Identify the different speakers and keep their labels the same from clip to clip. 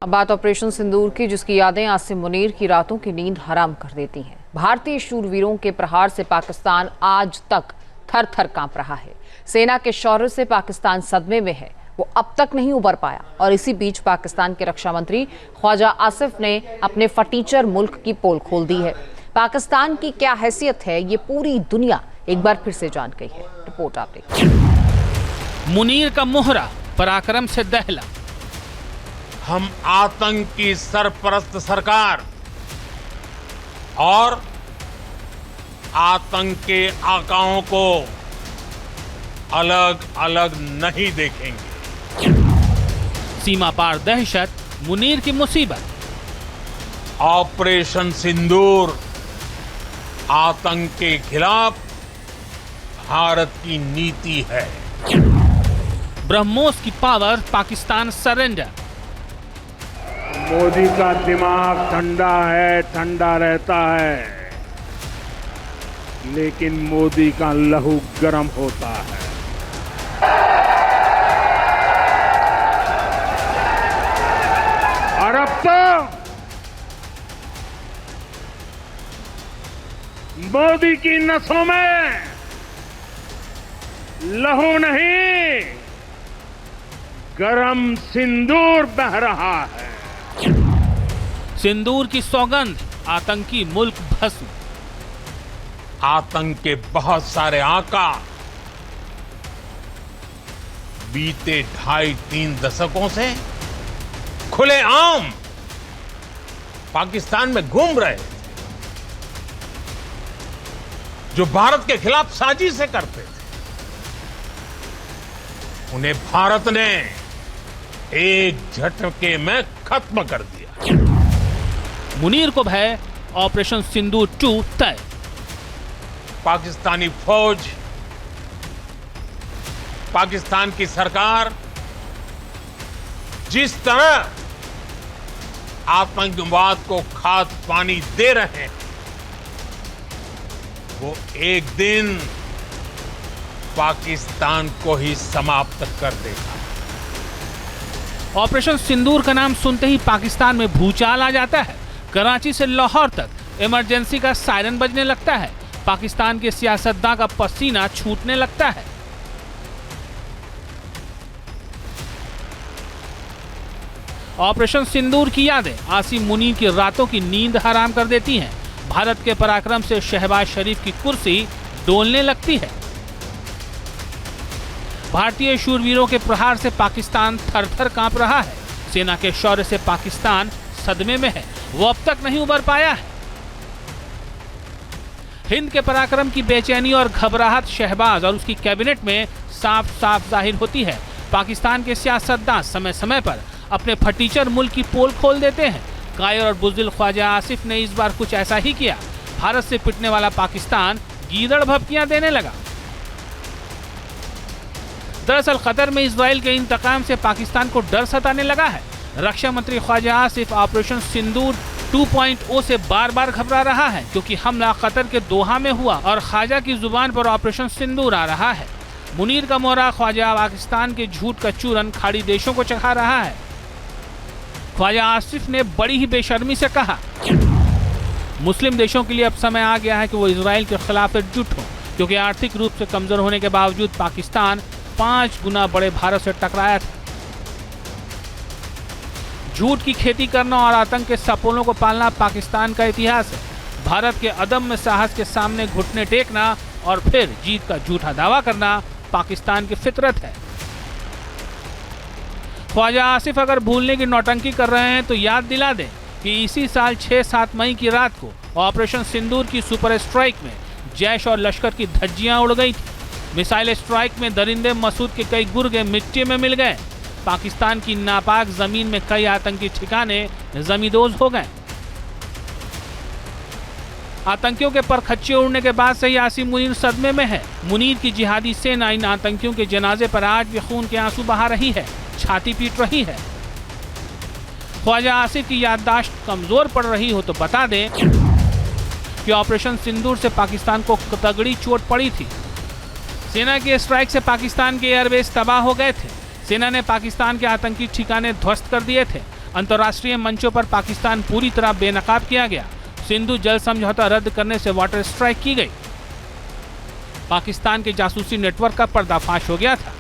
Speaker 1: अब बात ऑपरेशन सिंदूर की, जिसकी यादें आसिम मुनीर की रातों की नींद हराम कर देती हैं। भारतीय शूरवीरों के प्रहार से पाकिस्तान आज तक थर थर कांप रहा है। सेना के शौर्य से पाकिस्तान सदमे में है, वो अब तक नहीं उबर पाया। और इसी बीच पाकिस्तान के रक्षा मंत्री ख्वाजा आसिफ ने अपने फटीचर मुल्क की पोल खोल दी है। पाकिस्तान की क्या हैसियत है, ये पूरी दुनिया एक बार फिर से जान गई है। रिपोर्ट आप देखिए।
Speaker 2: मुनीर का मोहरा पराक्रम से दहला।
Speaker 3: हम आतंक की सरपरस्त सरकार और आतंक के आकाओं को अलग अलग नहीं देखेंगे।
Speaker 2: सीमा पार दहशत, मुनीर की मुसीबत।
Speaker 3: ऑपरेशन सिंदूर आतंक के खिलाफ भारत की नीति है।
Speaker 2: ब्रह्मोस की पावर, पाकिस्तान सरेंडर।
Speaker 4: मोदी का दिमाग ठंडा है, ठंडा रहता है, लेकिन मोदी का लहू गर्म होता है। और अब तो मोदी की नसों में लहू नहीं, गरम सिंदूर बह रहा है।
Speaker 2: सिंदूर की सौगंध, आतंकी मुल्क भस्म।
Speaker 3: आतंक के बहुत सारे आका बीते 2.5-3 दशकों से खुलेआम पाकिस्तान में घूम रहे थे, जो भारत के खिलाफ साजिशें करते थे। उन्हें भारत ने एक झटके में खत्म कर दिया।
Speaker 2: मुनीर को भय, ऑपरेशन सिंदूर 2 तय।
Speaker 3: पाकिस्तानी फौज, पाकिस्तान की सरकार जिस तरह आतंकवाद को खाद पानी दे रहे हैं, वो एक दिन पाकिस्तान को ही समाप्त कर देगा।
Speaker 2: ऑपरेशन सिंदूर का नाम सुनते ही पाकिस्तान में भूचाल आ जाता है। कराची से लाहौर तक इमरजेंसी का सायरन बजने लगता है। पाकिस्तान के सियासतदां का पसीना छूटने लगता है। ऑपरेशन सिंदूर की यादें आसिम मुनीर की रातों की नींद हराम कर देती हैं। भारत के पराक्रम से शहबाज शरीफ की कुर्सी डोलने लगती है। भारतीय शूरवीरों के प्रहार से पाकिस्तान थर-थर कांप रहा है। सेना के शौर्य से पाकिस्तान सदमे में है, वो अब तक नहीं उबर पाया है। हिंद के पराक्रम की बेचैनी और घबराहट शहबाज और उसकी कैबिनेट में साफ साफ जाहिर होती है। पाकिस्तान के सियासतदां समय समय पर अपने फटीचर मुल्क की पोल खोल देते हैं। कायर और बुज़दिल ख्वाजा आसिफ ने इस बार कुछ ऐसा ही किया। भारत से पिटने वाला पाकिस्तान गीदड़ भभकियां देने लगा। दरअसल कतर में इजराइल के इंतकाम से पाकिस्तान को डर सताने लगा है। रक्षा मंत्री ख्वाजा आसिफ ऑपरेशन सिंदूर 2.0 से बार बार घबरा रहा है, क्योंकि हमला कतर के दोहा में हुआ और ख्वाजा की जुबान पर ऑपरेशन सिंदूर आ रहा है। मुनीर का मोहरा ख्वाजा पाकिस्तान के झूठ का चूरन खाड़ी देशों को चखा रहा है। ख्वाजा आसिफ ने बड़ी ही बेशर्मी से कहा, मुस्लिम देशों के लिए अब समय आ गया है कि वो इजराइल के खिलाफ एकजुट हो, क्योंकि आर्थिक रूप से कमजोर होने के बावजूद पाकिस्तान 5 गुना बड़े भारत से टकराया था। झूठ की खेती करना और आतंक के सपोलों को पालना पाकिस्तान का इतिहास है। भारत के अदम्य साहस के सामने घुटने टेकना और फिर जीत का झूठा दावा करना पाकिस्तान की फितरत है। ख्वाजा आसिफ अगर भूलने की नौटंकी कर रहे हैं तो याद दिला दें कि इसी साल 6-7 मई की रात को ऑपरेशन सिंदूर की सुपर स्ट्राइक में जैश और लश्कर की धज्जियां उड़ गई थी। मिसाइल स्ट्राइक में दरिंदे मसूद के कई गुर्गे मिट्टी में मिल गए। पाकिस्तान की नापाक जमीन में कई आतंकी ठिकाने जमींदोज हो गए। आतंकियों के परखच्चे उड़ने के बाद से ही आसिम मुनीर सदमे में है। मुनीर की जिहादी सेना इन आतंकियों के जनाजे पर आज भी खून के आंसू बहा रही है, छाती पीट रही है। ख्वाजा आसिफ की याददाश्त कमजोर पड़ रही हो तो बता दें कि ऑपरेशन सिंदूर से पाकिस्तान को तगड़ी चोट पड़ी थी। सेना की स्ट्राइक से पाकिस्तान के एयरबेस तबाह हो गए थे। सेना ने पाकिस्तान के आतंकी ठिकाने ध्वस्त कर दिए थे। अंतर्राष्ट्रीय मंचों पर पाकिस्तान पूरी तरह बेनकाब किया गया। सिंधु जल समझौता रद्द करने से वाटर स्ट्राइक की गई। पाकिस्तान के जासूसी नेटवर्क का पर्दाफाश हो गया था।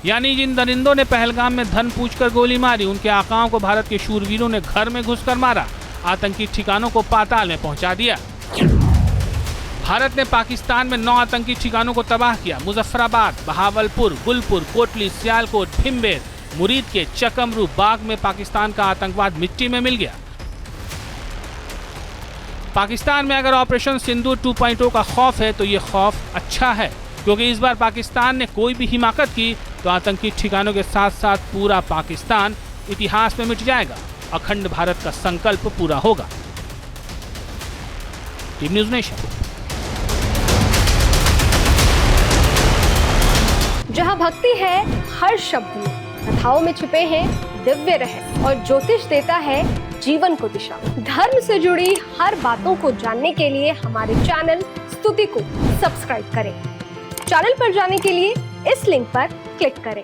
Speaker 2: यानी जिन दरिंदों ने पहलगाम में धन पूछकर गोली मारी, उनके आकाओं को भारत के शूरवीरों ने घर में घुसकर मारा, आतंकी ठिकानों को पाताल में पहुंचा दिया। भारत ने पाकिस्तान में 9 आतंकी ठिकानों को तबाह किया। मुजफ्फराबाद, बहावलपुर, गुलपुर, कोटली, सियालकोट, भिम्बेर, मुरीद के चकमरू, बाग में पाकिस्तान का आतंकवाद मिट्टी में मिल गया। पाकिस्तान में अगर ऑपरेशन सिंदूर 2.0 का खौफ है तो ये खौफ अच्छा है, क्योंकि इस बार पाकिस्तान ने कोई भी हिमाकत की तो आतंकी ठिकानों के साथ साथ पूरा पाकिस्तान इतिहास में मिट जाएगा। अखंड भारत का संकल्प पूरा होगा। Team news nation.
Speaker 5: जहाँ भक्ति है हर शब्द में, कथाओं में छुपे हैं दिव्य रहस्य और ज्योतिष देता है जीवन को दिशा। धर्म से जुड़ी हर बातों को जानने के लिए हमारे चैनल स्तुति को सब्सक्राइब करें। चैनल पर जाने के लिए इस लिंक पर क्लिक करें।